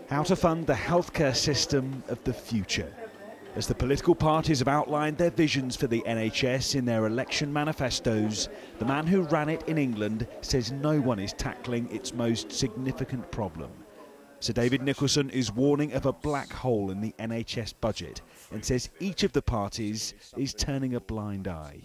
How to fund the healthcare system of the future. As the political parties have outlined their visions for the NHS in their election manifestos, the man who ran it in England says no one is tackling its most significant problem. Sir David Nicholson is warning of a black hole in the NHS budget and says each of the parties is turning a blind eye.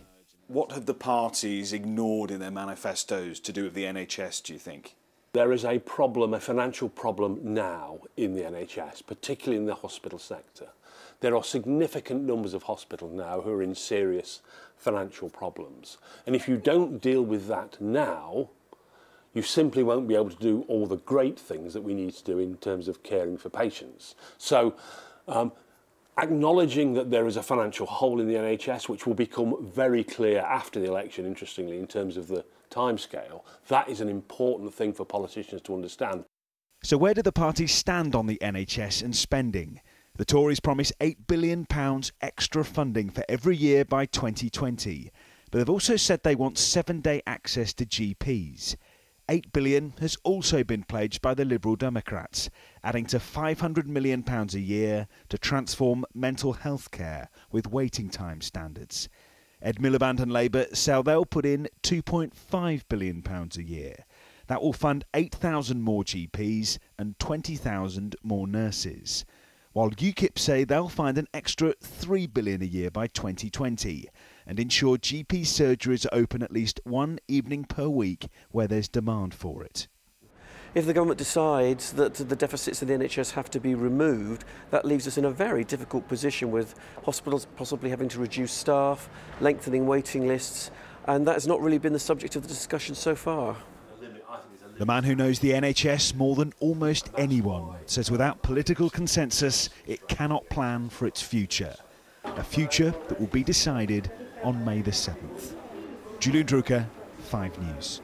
What have the parties ignored in their manifestos to do with the NHS, do you think? There is a problem, a financial problem now in the NHS, particularly in the hospital sector. There are significant numbers of hospitals now who are in serious financial problems. And if you don't deal with that now, you simply won't be able to do all the great things that we need to do in terms of caring for patients. So, acknowledging that there is a financial hole in the NHS, which will become very clear after the election, interestingly, in terms of the timescale, that is an important thing for politicians to understand. So where do the parties stand on the NHS and spending? The Tories promise £8 billion extra funding for every year by 2020, but they've also said they want 7-day access to GPs. £8 billion has also been pledged by the Liberal Democrats, adding to £500 million a year to transform mental health care with waiting time standards. Ed Miliband and Labour say they'll put in £2.5 billion a year. That will fund 8,000 more GPs and 20,000 more nurses. While UKIP say they'll find an extra £3 billion a year by 2020 and ensure GP surgeries are open at least one evening per week where there's demand for it. If the government decides that the deficits in the NHS have to be removed, that leaves us in a very difficult position with hospitals possibly having to reduce staff, lengthening waiting lists, and that has not really been the subject of the discussion so far. The man who knows the NHS more than almost anyone says without political consensus, it cannot plan for its future. A future that will be decided on May the 7th. Julian Drucker, 5 News.